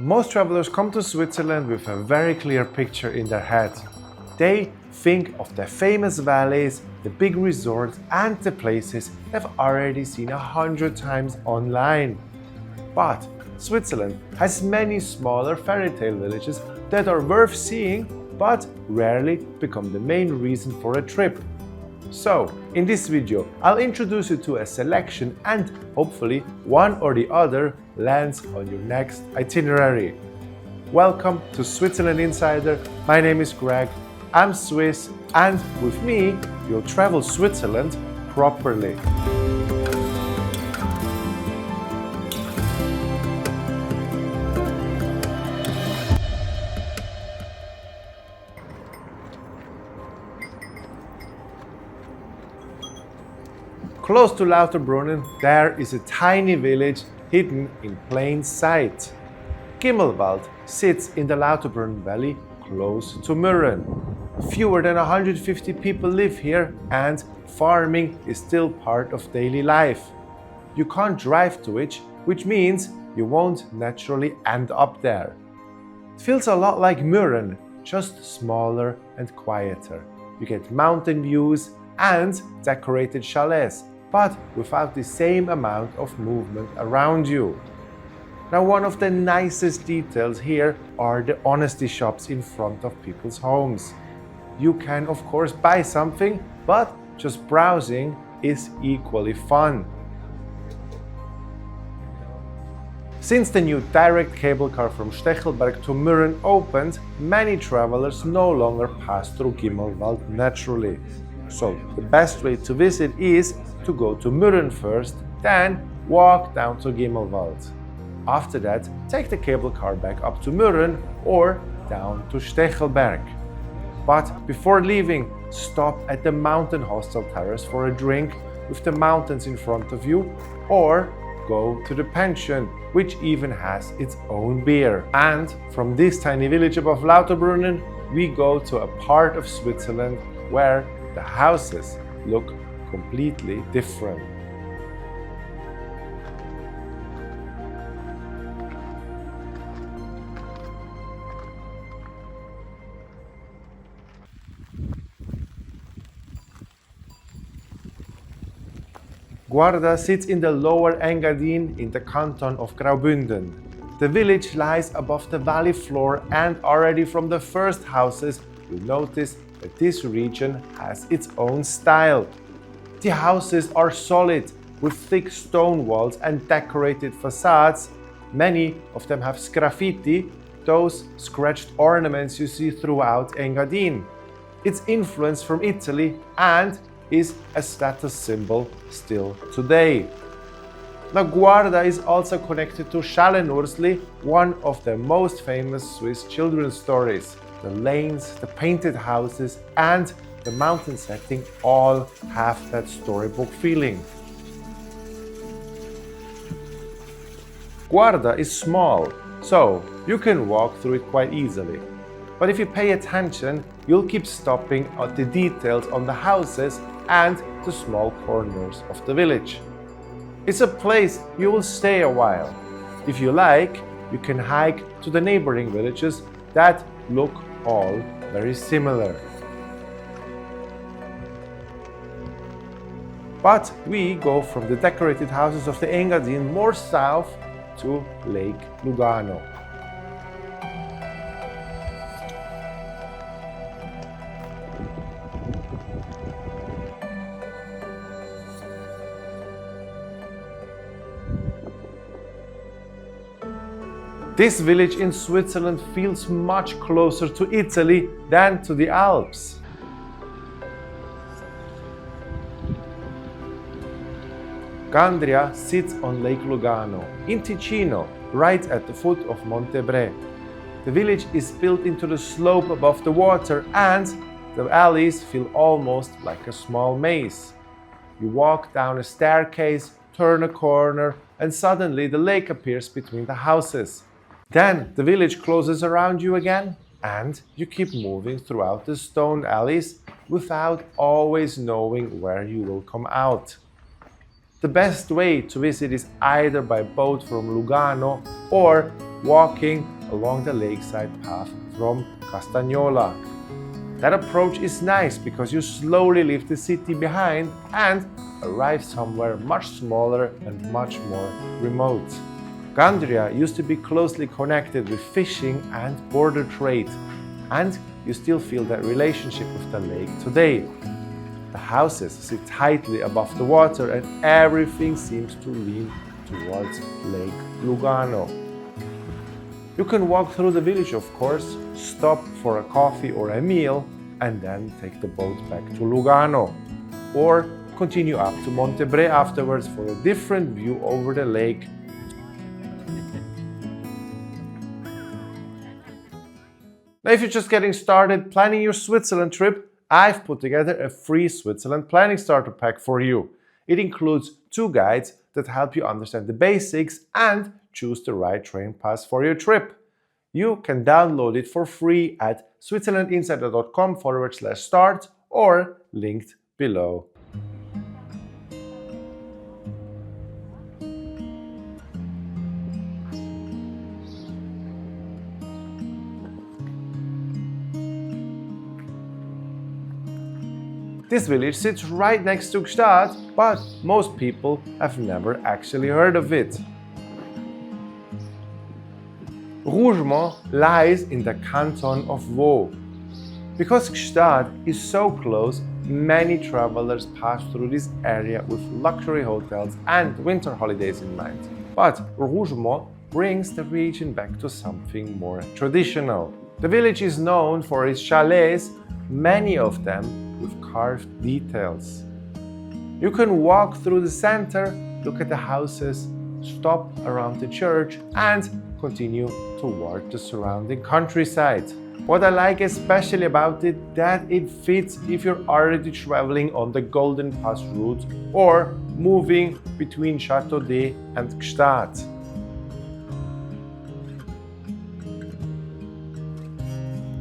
Most travelers come to Switzerland with a very clear picture in their head. They think of the famous valleys, the big resorts and the places they've already seen 100 times online. But Switzerland has many smaller fairytale villages that are worth seeing but rarely become the main reason for a trip. So, in this video, I'll introduce you to a selection and hopefully one or the other lands on your next itinerary. Welcome to Switzerland Insider. My name is Greg, I'm Swiss, and with me, you'll travel Switzerland properly. Close to Lauterbrunnen, there is a tiny village hidden in plain sight. Gimmelwald sits in the Lauterbrunnen Valley close to Mürren. Fewer than 150 people live here and farming is still part of daily life. You can't drive to it, which means you won't naturally end up there. It feels a lot like Mürren, just smaller and quieter. You get mountain views and decorated chalets, but without the same amount of movement around you. Now, one of the nicest details here are the honesty shops in front of people's homes. You can of course buy something, but just browsing is equally fun. Since the new direct cable car from Stechelberg to Mürren opened, many travelers no longer pass through Gimmelwald naturally. So the best way to visit is to go to Mürren first, then walk down to Gimmelwald. After that, take the cable car back up to Mürren or down to Stechelberg. But before leaving, stop at the mountain hostel terrace for a drink with the mountains in front of you, or go to the pension, which even has its own beer. And from this tiny village above Lauterbrunnen, we go to a part of Switzerland where the houses look completely different. Guarda sits in the lower Engadin in the canton of Graubünden. The village lies above the valley floor, and already from the first houses you notice that this region has its own style. The houses are solid, with thick stone walls and decorated facades. Many of them have sgraffiti, those scratched ornaments you see throughout Engadin. It's influence from Italy and is a status symbol still today. Now, Guarda is also connected to Schallenursli, one of the most famous Swiss children's stories. The lanes, the painted houses, and the mountain setting all have that storybook feeling. Guarda is small, so you can walk through it quite easily. But if you pay attention, you'll keep stopping at the details on the houses and the small corners of the village. It's a place you will stay a while. If you like, you can hike to the neighboring villages that look all very similar. But we go from the decorated houses of the Engadin more south to Lake Lugano. This village in Switzerland feels much closer to Italy than to the Alps. Gandria sits on Lake Lugano, in Ticino, right at the foot of Monte Bre. The village is built into the slope above the water, and the alleys feel almost like a small maze. You walk down a staircase, turn a corner, and suddenly the lake appears between the houses. Then the village closes around you again, and you keep moving throughout the stone alleys without always knowing where you will come out. The best way to visit is either by boat from Lugano or walking along the lakeside path from Castagnola. That approach is nice because you slowly leave the city behind and arrive somewhere much smaller and much more remote. Gandria used to be closely connected with fishing and border trade, and you still feel that relationship with the lake today. The houses sit tightly above the water and everything seems to lean towards Lake Lugano. You can walk through the village, of course, stop for a coffee or a meal, and then take the boat back to Lugano. Or continue up to Montebre afterwards for a different view over the lake. Now, if you're just getting started planning your Switzerland trip, I've put together a free Switzerland planning starter pack for you. It includes 2 guides that help you understand the basics and choose the right train pass for your trip. You can download it for free at switzerlandinsider.com/start or linked below. This village sits right next to Gstaad, but most people have never actually heard of it. Rougemont lies in the canton of Vaud. Because Gstaad is so close, many travelers pass through this area with luxury hotels and winter holidays in mind. But Rougemont brings the region back to something more traditional. The village is known for its chalets, many of them with carved details. You can walk through the center, look at the houses, stop around the church and continue toward the surrounding countryside. What I like especially about it, that it fits if you're already traveling on the Golden Pass route or moving between Châteaudet and Gstaad.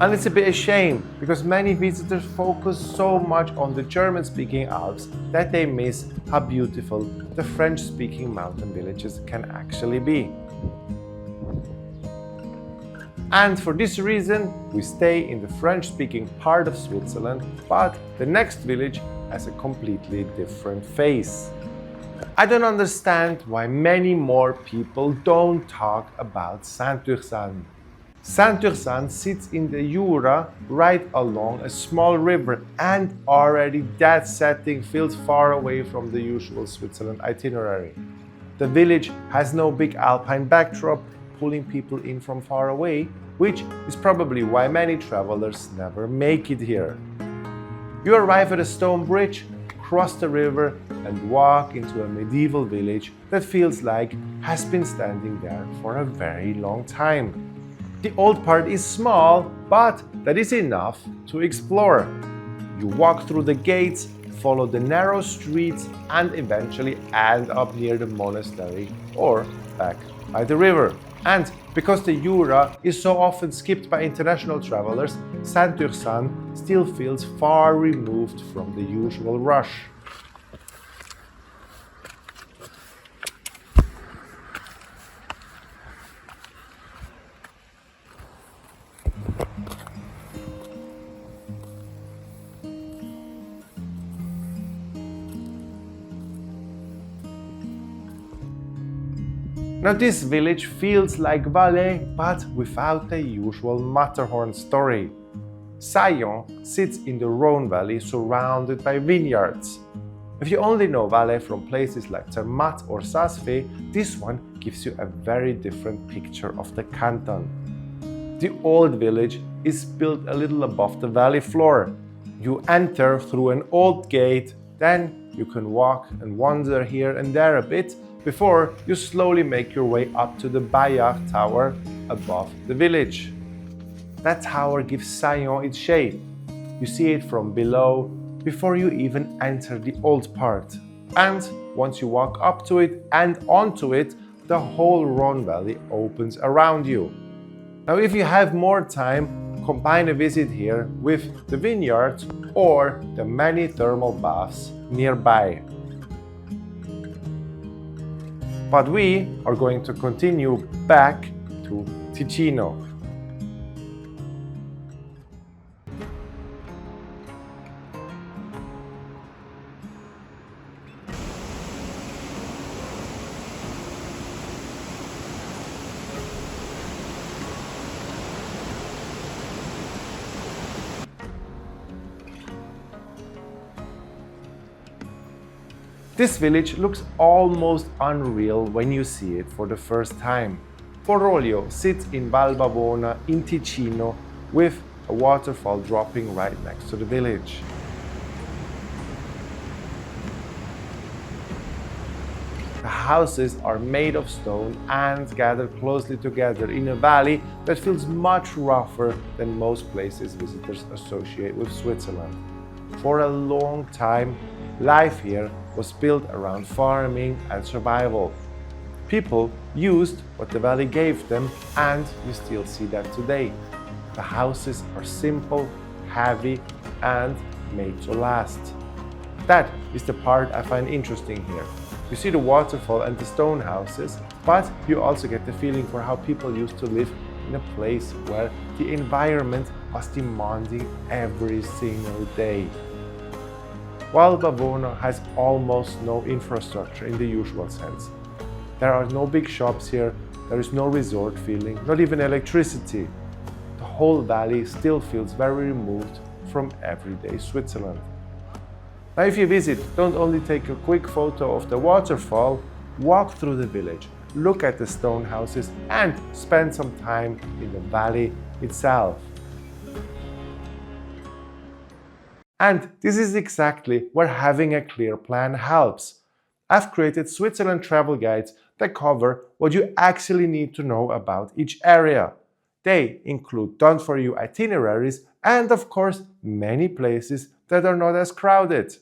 And it's a bit a shame because many visitors focus so much on the German-speaking Alps that they miss how beautiful the French-speaking mountain villages can actually be. And for this reason, we stay in the French-speaking part of Switzerland, but the next village has a completely different face. I don't understand why many more people don't talk about Saint-Ursanne. Saint-Ursanne sits in the Jura right along a small river, and already that setting feels far away from the usual Switzerland itinerary. The village has no big alpine backdrop pulling people in from far away, which is probably why many travelers never make it here. You arrive at a stone bridge, cross the river and walk into a medieval village that feels like has been standing there for a very long time. The old part is small, but that is enough to explore. You walk through the gates, follow the narrow streets, and eventually end up near the monastery or back by the river. And because the Jura is so often skipped by international travelers, Saint-Ursanne still feels far removed from the usual rush. Now this village feels like Valais, but without the usual Matterhorn story. Saillon sits in the Rhone Valley surrounded by vineyards. If you only know Valais from places like Zermatt or Saas-Fee, this one gives you a very different picture of the canton. The old village is built a little above the valley floor. You enter through an old gate, then you can walk and wander here and there a bit before you slowly make your way up to the Bayard Tower above the village. That tower gives Saillon its shape. You see it from below before you even enter the old part. And once you walk up to it and onto it, the whole Rhone Valley opens around you. Now, if you have more time, combine a visit here with the vineyards or the many thermal baths nearby. But we are going to continue back to Ticino. This village looks almost unreal when you see it for the first time. Foroglio sits in Val Bavona in Ticino with a waterfall dropping right next to the village. The houses are made of stone and gathered closely together in a valley that feels much rougher than most places visitors associate with Switzerland. For a long time, life here was built around farming and survival. People used what the valley gave them, and you still see that today. The houses are simple, heavy, and made to last. That is the part I find interesting here. You see the waterfall and the stone houses, but you also get the feeling for how people used to live in a place where the environment was demanding every single day. Val Bavona has almost no infrastructure in the usual sense. There are no big shops here, there is no resort feeling, not even electricity. The whole valley still feels very removed from everyday Switzerland. Now if you visit, don't only take a quick photo of the waterfall, walk through the village, look at the stone houses and spend some time in the valley itself. And this is exactly where having a clear plan helps. I've created Switzerland travel guides that cover what you actually need to know about each area. They include done-for-you itineraries and, of course, many places that are not as crowded.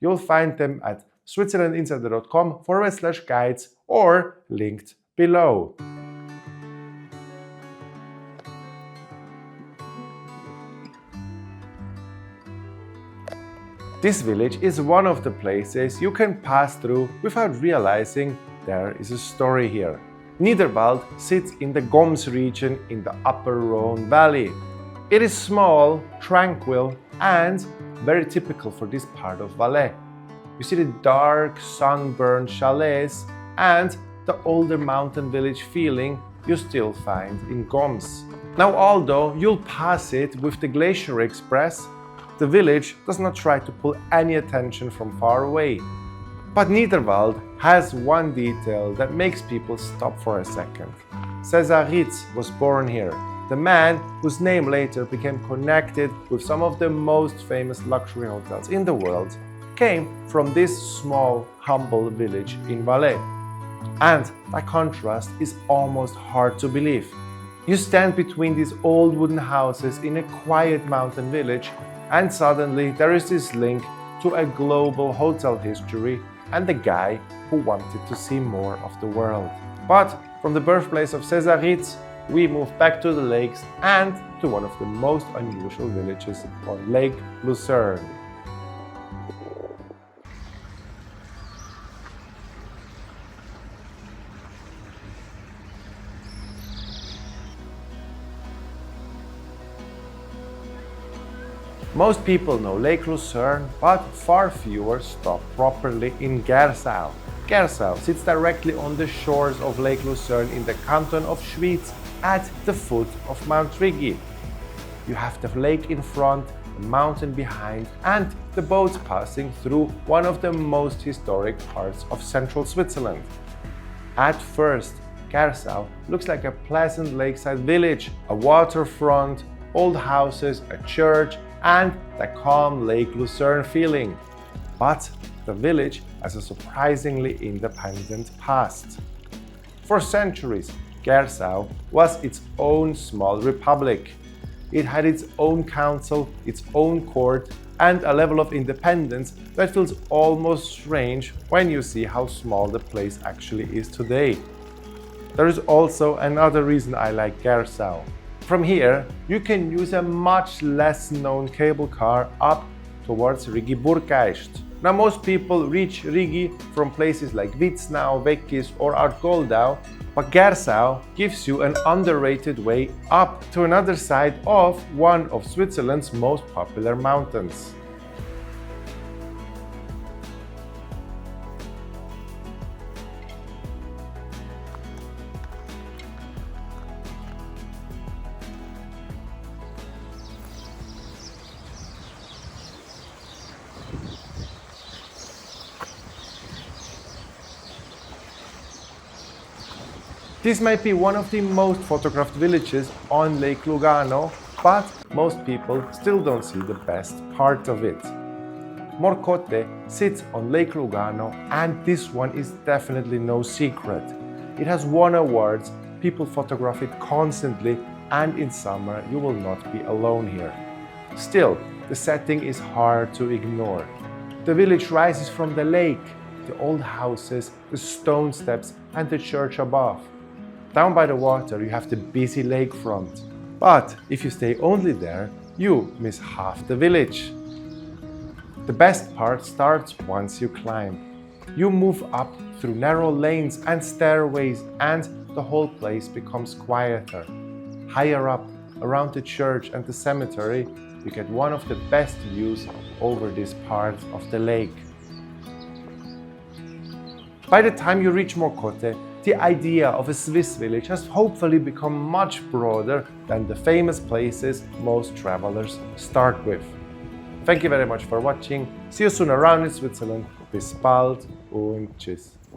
You'll find them at switzerlandinsider.com/guides or linked below. This village is one of the places you can pass through without realizing there is a story here. Niederwald sits in the Goms region in the upper Rhone Valley. It is small, tranquil, and very typical for this part of Valais. You see the dark, sunburned chalets and the older mountain village feeling you still find in Goms. Now, although you'll pass it with the Glacier Express, the village does not try to pull any attention from far away. But Niederwald has one detail that makes people stop for a second. Saint-Ursanne was born here. The man whose name later became connected with some of the most famous luxury hotels in the world came from this small, humble village in Valais. And that contrast is almost hard to believe. You stand between these old wooden houses in a quiet mountain village, and suddenly there is this link to a global hotel history and the guy who wanted to see more of the world. But from the birthplace of Saint-Ursanne, we move back to the lakes and to one of the most unusual villages on Lake Lucerne. Most people know Lake Lucerne, but far fewer stop properly in Gersau. Gersau sits directly on the shores of Lake Lucerne in the canton of Schwyz at the foot of Mount Rigi. You have the lake in front, the mountain behind, and the boats passing through one of the most historic parts of central Switzerland. At first, Gersau looks like a pleasant lakeside village, a waterfront, old houses, a church, and the calm Lake Lucerne feeling. But the village has a surprisingly independent past. For centuries, Gersau was its own small republic. It had its own council, its own court, and a level of independence that feels almost strange when you see how small the place actually is today. There is also another reason I like Gersau. From here, you can use a much less known cable car up towards Rigi Burgeist. Now, most people reach Rigi from places like Witznau, Weggis or Artgoldau, But Gersau gives you an underrated way up to another side of one of Switzerland's most popular mountains. This might be one of the most photographed villages on Lake Lugano, but most people still don't see the best part of it. Morcote sits on Lake Lugano, and this one is definitely no secret. It has won awards, people photograph it constantly, and in summer you will not be alone here. Still, the setting is hard to ignore. The village rises from the lake, the old houses, the stone steps, and the church above. Down by the water you have the busy lakefront, but if you stay only there, you miss half the village. The best part starts once you climb. You move up through narrow lanes and stairways, and the whole place becomes quieter. Higher up, around the church and the cemetery, you get one of the best views over this part of the lake. By the time you reach Morcote, the idea of a Swiss village has hopefully become much broader than the famous places most travelers start with. Thank you very much for watching. See you soon around in Switzerland. Bis bald und tschüss.